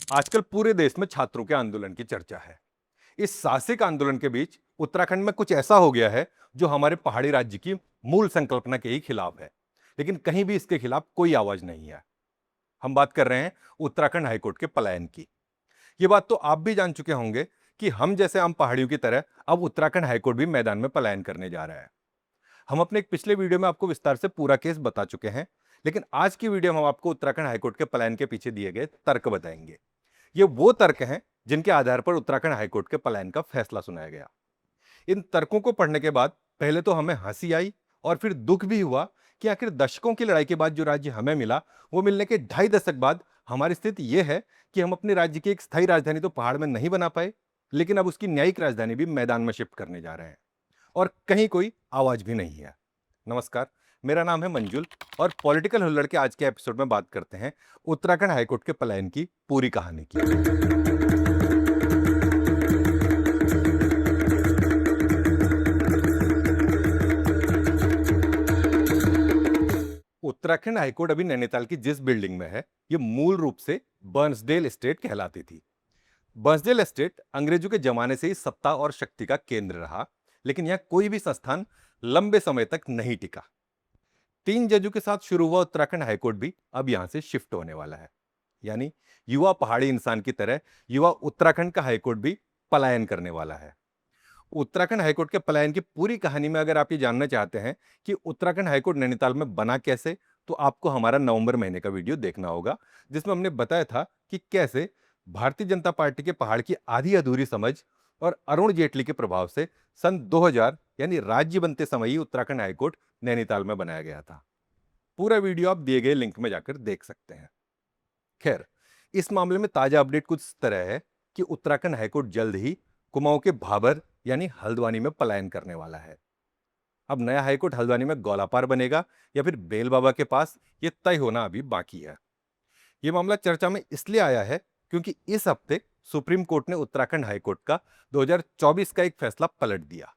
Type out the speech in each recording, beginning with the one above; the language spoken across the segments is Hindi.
आजकल पूरे देश में छात्रों के आंदोलन की चर्चा है। इस साहसिक आंदोलन के बीच उत्तराखंड में कुछ ऐसा हो गया है जो हमारे पहाड़ी राज्य की मूल संकल्पना के ही खिलाफ है, लेकिन कहीं भी इसके खिलाफ कोई आवाज नहीं है। हम बात कर रहे हैं उत्तराखंड हाईकोर्ट के पलायन की। ये बात तो आप भी जान चुके होंगे कि हम जैसे आम पहाड़ियों की तरह अब उत्तराखंड हाईकोर्ट भी मैदान में पलायन करने जा रहा है। हम अपने एक पिछले वीडियो में आपको विस्तार से पूरा केस बता चुके हैं, लेकिन आज की वीडियो में हम आपको उत्तराखंड हाईकोर्ट के पलायन के पीछे दिए गए तर्क बताएंगे। ये वो तर्क हैं जिनके आधार पर उत्तराखंड हाईकोर्ट के पलायन का फैसला सुनाया गया। इन तर्कों को पढ़ने के बाद पहले तो हमें हंसी आई और फिर दुख भी हुआ कि आखिर दशकों की लड़ाई के बाद जो राज्य हमें मिला, वो मिलने के 2.5 दशक बाद हमारी स्थिति यह है कि हम अपने राज्य की एक स्थायी राजधानी तो पहाड़ में नहीं बना पाए, लेकिन अब उसकी न्यायिक राजधानी भी मैदान में शिफ्ट करने जा रहे हैं और कहीं कोई आवाज भी नहीं है। नमस्कार, मेरा नाम है मंजुल और पॉलिटिकल हुल्लड़ के आज के एपिसोड में बात करते हैं उत्तराखंड हाईकोर्ट के पलायन की पूरी कहानी की। उत्तराखंड हाईकोर्ट अभी नैनीताल की जिस बिल्डिंग में है, ये मूल रूप से बर्न्सडेल एस्टेट कहलाती थी। बर्न्सडेल एस्टेट अंग्रेजों के जमाने से ही सत्ता और शक्ति का केंद्र रहा, लेकिन यहां कोई भी संस्थान लंबे समय तक नहीं टिका। 3 जजों के साथ शुरू हुआ उत्तराखंड हाईकोर्ट भी अब यहां से शिफ्ट होने वाला है। यानी युवा पहाड़ी इंसान की तरह युवा उत्तराखंड का हाईकोर्ट भी पलायन करने वाला है। उत्तराखंड हाईकोर्ट के पलायन की पूरी कहानी में अगर आप ये जानना चाहते हैं कि उत्तराखंड हाईकोर्ट नैनीताल में बना कैसे, तो आपको हमारा नवंबर महीने का वीडियो देखना होगा, जिसमें हमने बताया था कि कैसे भारतीय जनता पार्टी के पहाड़ की आधी अधूरी समझ और अरुण जेटली के प्रभाव से सन 2000 यानी राज्य बनते समय ही उत्तराखंड हाईकोर्ट नैनीताल में बनाया गया था। पूरा वीडियो आप दिए गए लिंक में जाकर देख सकते हैं। खैर, इस मामले में ताजा अपडेट कुछ इस तरह है कि उत्तराखंड हाईकोर्ट जल्द ही कुमाऊं के भाबर यानी हल्द्वानी में पलायन करने वाला है। अब नया हाईकोर्ट हल्द्वानी में गौलापार बनेगा या फिर बेल बाबा के पास, ये तय होना अभी बाकी है। यह मामला चर्चा में इसलिए आया है क्योंकि इस हफ्ते सुप्रीम कोर्ट ने उत्तराखंड हाईकोर्ट का 2024 का एक फैसला पलट दिया।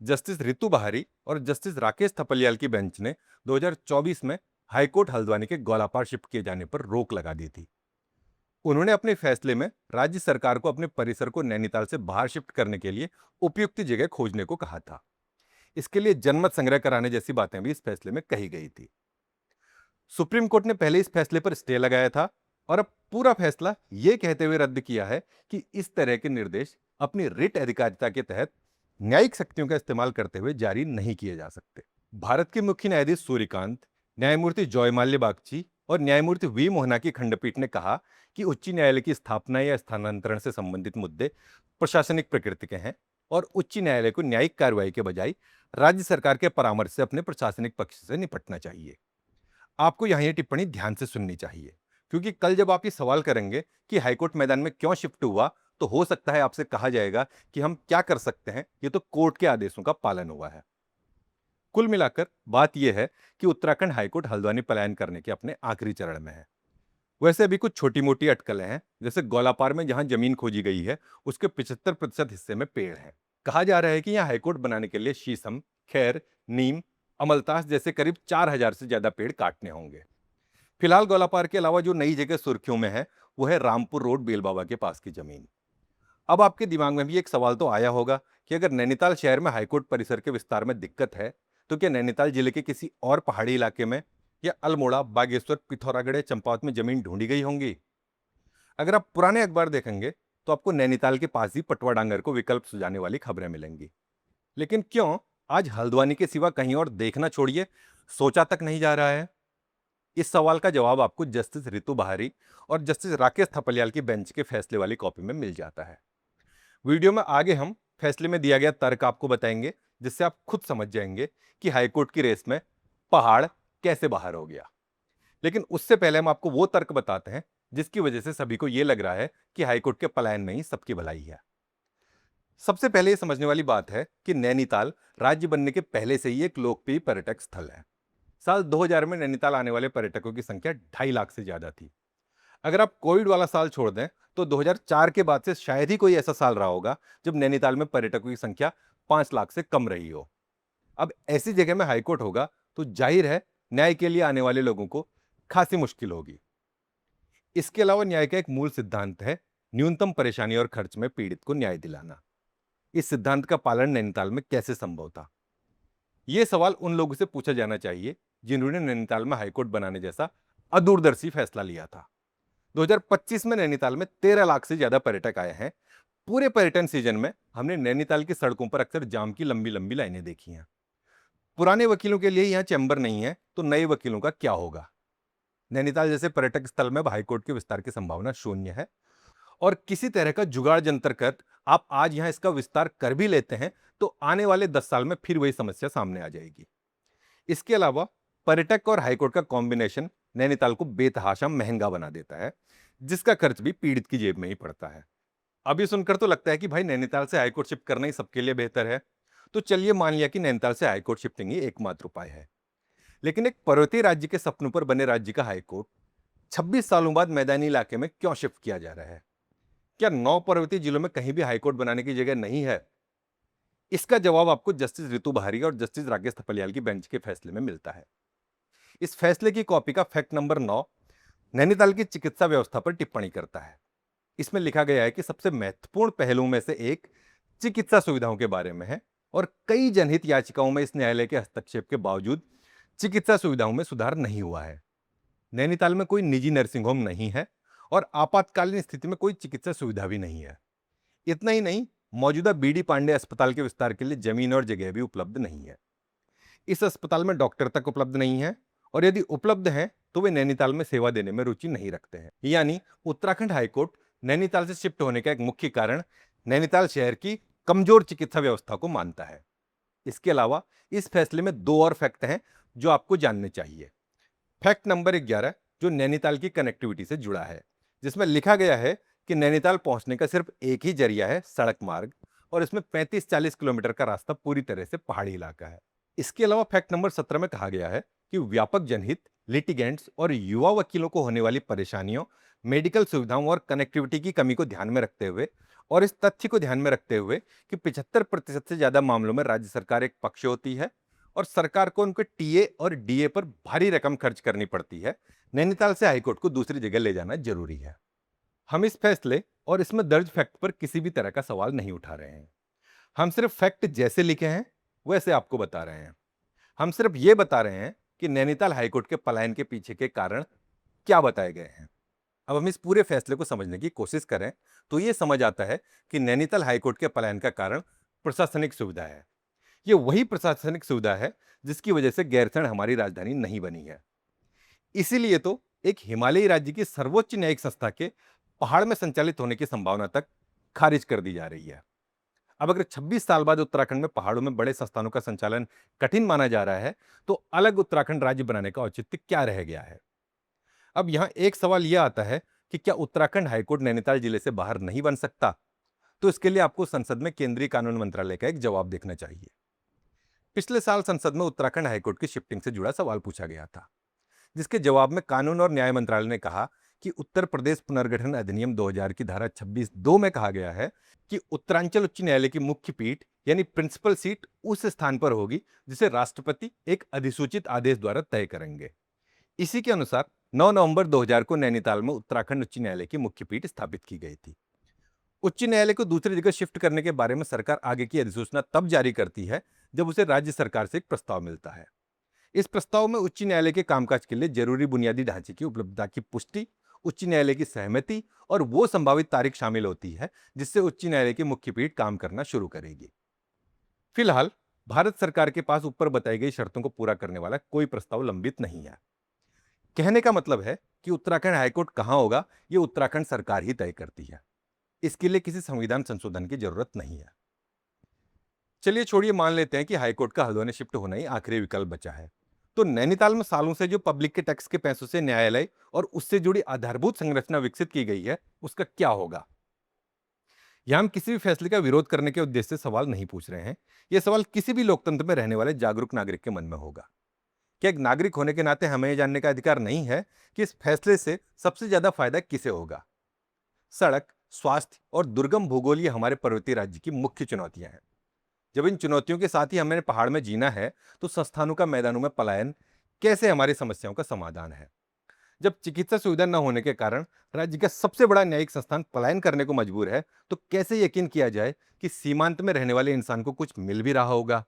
जस्टिस रितु बहारी और जस्टिस राकेश थपलियाल की बेंच ने 2024 में हाईकोर्ट हल्द्वानी के गौलापार शिफ्ट किए जाने पर रोक लगा दी थी। उन्होंने अपने फैसले में राज्य सरकार को अपने परिसर को नैनीताल से बाहर शिफ्ट करने के लिए उपयुक्त जगह खोजने को कहा था। इसके लिए जनमत संग्रह कराने जैसी बातें भी इस फैसले में कही गई थी। सुप्रीम कोर्ट ने पहले इस फैसले पर स्टे लगाया था और अब पूरा फैसला यह कहते हुए रद्द किया है कि इस तरह के निर्देश अपनी रिट अधिकारिता के तहत न्यायिक शक्तियों का इस्तेमाल करते हुए जारी नहीं किए जा सकते। भारत के मुख्य न्यायाधीश सूर्यकांत, न्यायमूर्ति जॉयमाल्य बागची और न्यायमूर्ति वी मोहना की खंडपीठ ने कहा कि उच्च न्यायालय की स्थापना या स्थानांतरण से संबंधित मुद्दे प्रशासनिक प्रकृति के हैं और उच्च न्यायालय को न्यायिक कार्रवाई के बजाय राज्य सरकार के परामर्श से अपने प्रशासनिक पक्ष से निपटना चाहिए। आपको यहाँ ये टिप्पणी ध्यान से सुननी चाहिए, क्योंकि कल जब आप ये सवाल करेंगे कि हाईकोर्ट मैदान में क्यों शिफ्ट हुआ, तो हो सकता है आपसे कहा जाएगा कि हम क्या कर सकते हैं, ये तो कोर्ट के आदेशों का पालन हुआ है। कुल मिलाकर बात यह है कि उत्तराखंड हाईकोर्ट हल्द्वानी पलायन करने के अपने आखिरी चरण में है। वैसे अभी कुछ छोटी मोटी अटकलें हैं, जैसे गौलापार में जहां जमीन खोजी गई है उसके 75% हिस्से में पेड़ हैं। कहा जा रहा है कि यहाँ हाईकोर्ट बनाने के लिए शीशम, खैर, नीम, अमलतास जैसे करीब 4000 से ज्यादा पेड़ काटने होंगे। फिलहाल गौलापार के अलावा जो नई जगह सुर्खियों में है, वो है रामपुर रोड बेल बाबा के पास की जमीन। अब आपके दिमाग में भी एक सवाल तो आया होगा कि अगर नैनीताल शहर में हाईकोर्ट परिसर के विस्तार में दिक्कत है, तो क्या नैनीताल जिले के किसी और पहाड़ी इलाके में या अल्मोड़ा, बागेश्वर, पिथौरागढ़ या चंपावत में जमीन ढूंढी गई होंगी? अगर आप पुराने अखबार देखेंगे तो आपको नैनीताल के पास ही पटवा डांगर को विकल्प सुझाने वाली खबरें मिलेंगी। लेकिन क्यों आज हल्द्वानी के सिवा कहीं और देखना छोड़िए सोचा तक नहीं जा रहा है? इस सवाल का जवाब आपको जस्टिस रितु बहारी और जस्टिस राकेश थपलियाल की बेंच के फैसले वाली कॉपी में मिल जाता है। वीडियो में आगे हम फैसले में दिया गया तर्क आपको बताएंगे, जिससे आप खुद समझ जाएंगे कि हाईकोर्ट की रेस में पहाड़ कैसे बाहर हो गया। लेकिन उससे पहले हम आपको वो तर्क बताते हैं जिसकी वजह से सभी को यह लग रहा है कि हाईकोर्ट के पलायन में ही सबकी भलाई है। सबसे पहले यह समझने वाली बात है कि नैनीताल राज्य बनने के पहले से ही एक लोकप्रिय पर्यटक स्थल है। साल 2000 में नैनीताल आने वाले पर्यटकों की संख्या 2.5 लाख से ज्यादा थी। अगर आप कोविड वाला साल छोड़ दें तो 2004 के बाद से शायद ही कोई ऐसा साल रहा होगा जब नैनीताल में पर्यटकों की संख्या 5 लाख से कम रही हो। अब ऐसी जगह में हाईकोर्ट होगा तो जाहिर है न्याय के लिए आने वाले लोगों को खासी मुश्किल होगी। इसके अलावा न्याय का एक मूल सिद्धांत है न्यूनतम परेशानी और खर्च में पीड़ित को न्याय दिलाना। इस सिद्धांत का पालन नैनीताल में कैसे संभव था? यह सवाल उन लोगों से पूछा जाना चाहिए जिन्होंने नैनीताल में हाईकोर्ट बनाने जैसा अदूरदर्शी फैसला लिया था। 2025 में नैनीताल में 13 लाख से ज्यादा पर्यटक आए हैं। पूरे पर्यटन सीजन में हमने नैनीताल की सड़कों पर अक्सर जाम की लंबी लंबी लाइनें देखी हैं। पुराने वकीलों के लिए यहाँ चैम्बर नहीं है तो नए वकीलों का क्या होगा? नैनीताल जैसे पर्यटक स्थल में अब हाईकोर्ट के विस्तार की संभावना शून्य है, और किसी तरह का जुगाड़ जंतर कर आप आज यहां इसका विस्तार कर भी लेते हैं तो आने वाले 10 साल में फिर वही समस्या सामने आ जाएगी। इसके अलावा पर्यटक और हाईकोर्ट का कॉम्बिनेशन नैनीताल को बेतहाशा महंगा बना देता है, जिसका खर्च भी पीड़ित की जेब में ही पड़ता है। अब ये सुनकर तो लगता है कि भाई नैनीताल से हाईकोर्ट शिफ्ट करना ही सबके लिए बेहतर है। तो चलिए मान लिया कि नैनीताल से हाईकोर्ट शिफ्टिंग ही एकमात्र उपाय है। लेकिन एक पर्वतीय राज्य के सपनों पर बने राज्य का हाईकोर्ट 26 सालों बाद मैदानी इलाके में क्यों शिफ्ट किया जा रहा है? क्या 9 पर्वतीय जिलों में कहीं भी हाईकोर्ट बनाने की जगह नहीं है? इसका जवाब आपको जस्टिस रितु बहारी और जस्टिस राकेश थपलियाल की बेंच के फैसले में मिलता है। इस फैसले की कॉपी का फैक्ट नंबर 9 नैनीताल की चिकित्सा व्यवस्था पर टिप्पणी करता है। इसमें लिखा गया है कि सबसे महत्वपूर्ण पहलुओं में से एक चिकित्सा सुविधाओं के बारे में है, और कई जनहित याचिकाओं में इस न्यायालय के हस्तक्षेप के बावजूद चिकित्सा सुविधाओं में सुधार नहीं हुआ है। नैनीताल में कोई निजी नर्सिंग होम नहीं है और आपातकालीन स्थिति में कोई चिकित्सा सुविधा भी नहीं है। इतना ही नहीं, मौजूदा बीडी पांडे अस्पताल के विस्तार के लिए जमीन और जगह भी उपलब्ध नहीं है। इस अस्पताल में डॉक्टर तक उपलब्ध नहीं है, और यदि उपलब्ध हैं तो वे नैनीताल में सेवा देने में रुचि नहीं रखते हैं। यानी उत्तराखंड हाईकोर्ट नैनीताल से शिफ्ट होने का एक मुख्य कारण नैनीताल शहर की कमजोर चिकित्सा व्यवस्था को मानता है। इसके अलावा इस फैसले में दो और फैक्ट हैं जो आपको जानने चाहिए। फैक्ट नंबर 11 जो नैनीताल की कनेक्टिविटी से जुड़ा है, जिसमें लिखा गया है कि नैनीताल पहुंचने का सिर्फ एक ही जरिया है, सड़क मार्ग, और इसमें 35-40 किलोमीटर का रास्ता पूरी तरह से पहाड़ी इलाका है। इसके अलावा फैक्ट नंबर 17 में कहा गया है कि व्यापक जनहित, लिटिगेंट्स और युवा वकीलों को होने वाली परेशानियों, मेडिकल सुविधाओं और कनेक्टिविटी की कमी को ध्यान में रखते हुए, और इस तथ्य को ध्यान में रखते हुए कि 75% से ज्यादा मामलों में राज्य सरकार एक पक्ष होती है और सरकार को उनके टीए और डीए पर भारी रकम खर्च करनी पड़ती है, नैनीताल से हाईकोर्ट को दूसरी जगह ले जाना जरूरी है। हम इस फैसले और इसमें दर्ज फैक्ट पर किसी भी तरह का सवाल नहीं उठा रहे हैं। हम सिर्फ फैक्ट जैसे लिखे हैं वैसे आपको बता रहे हैं। हम सिर्फ ये बता रहे हैं कि नैनीताल हाईकोर्ट के पलायन के पीछे के कारण क्या बताए गए हैं। अब हम इस पूरे फैसले को समझने की कोशिश करें तो ये समझ आता है कि नैनीताल हाईकोर्ट के पलायन का कारण प्रशासनिक सुविधा है। ये वही प्रशासनिक सुविधा है जिसकी वजह से गैरसैंण हमारी राजधानी नहीं बनी है। इसीलिए तो एक हिमालयी राज्य की सर्वोच्च न्यायिक संस्था के पहाड़ में संचालित होने की संभावना तक खारिज कर दी जा रही है। अब अगर 26 साल बाद उत्तराखंड में पहाड़ों में बड़े संस्थानों का संचालन कठिन माना जा रहा है तो अलग उत्तराखंड राज्य बनाने का औचित्य क्या रह गया है? अब यहां एक सवाल यह आता है कि क्या उत्तराखंड हाईकोर्ट नैनीताल जिले से बाहर नहीं बन सकता? तो इसके लिए आपको संसद में केंद्रीय कानून मंत्रालय का एक जवाब देखना चाहिए। पिछले साल संसद में उत्तराखंड हाईकोर्ट की शिफ्टिंग से जुड़ा सवाल पूछा गया था, जिसके जवाब में कानून और न्याय मंत्रालय ने कहा कि उत्तर प्रदेश पुनर्गठन अधिनियम 2000 की धारा 26(2) में कहा गया है कि उत्तरांचल उच्च न्यायालय की मुख्य पीठ यानी प्रिंसिपल सीट उस स्थान पर होगी जिसे राष्ट्रपति एक अधिसूचित आदेश द्वारा तय करेंगे। इसी के अनुसार 9 नवंबर 2000 को नैनीताल में उत्तराखंड उच्च न्यायालय की मुख्य पीठ स्थापित की गई थी। उच्च न्यायालय को दूसरी जगह शिफ्ट करने के बारे में सरकार आगे की अधिसूचना तब जारी करती है जब उसे राज्य सरकार से एक प्रस्ताव मिलता है। इस प्रस्ताव में उच्च न्यायालय के कामकाज के लिए जरूरी बुनियादी ढांचे की उपलब्धता की पुष्टि, उच्च न्यायालय की सहमति और वो संभावित तारीख शामिल होती है जिससे उच्च न्यायालय की मुख्य पीठ काम करना शुरू करेगी। फिलहाल भारत सरकार के पास ऊपर बताई गई शर्तों को पूरा करने वाला कोई प्रस्ताव लंबित नहीं है। कहने का मतलब है कि उत्तराखंड हाईकोर्ट कहां होगा यह उत्तराखंड सरकार ही तय करती है। इसके लिए किसी संविधान संशोधन की जरूरत नहीं है। चलिए छोड़िए, मान लेते हैं कि हाईकोर्ट का हल्द्वानी शिफ्ट होना ही आखिरी विकल्प बचा है। तो नैनीताल में सालों से जो पब्लिक के टैक्स के पैसों से न्यायालय और उससे जुड़ी आधारभूत संरचना विकसित की गई है उसका क्या होगा? यहां हम किसी भी फैसले का विरोध करने के उद्देश्य से सवाल नहीं पूछ रहे हैं। यह सवाल किसी भी लोकतंत्र में रहने वाले जागरूक नागरिक के मन में होगा। क्या एक नागरिक होने के नाते हमें यह जानने का अधिकार नहीं है कि इस फैसले से सबसे ज्यादा फायदा किसे होगा? सड़क, स्वास्थ्य और दुर्गम भूगोल ये हमारे पर्वतीय राज्य की मुख्य चुनौतियां हैं। जब इन चुनौतियों के साथ ही हमें पहाड़ में जीना है तो संस्थानों का मैदानों में पलायन कैसे हमारी समस्याओं का समाधान है? जब चिकित्सा सुविधा न होने के कारण राज्य का सबसे बड़ा न्यायिक संस्थान पलायन करने को मजबूर है, तो कैसे यकीन किया जाए कि सीमांत में रहने वाले इंसान को कुछ मिल भी रहा होगा?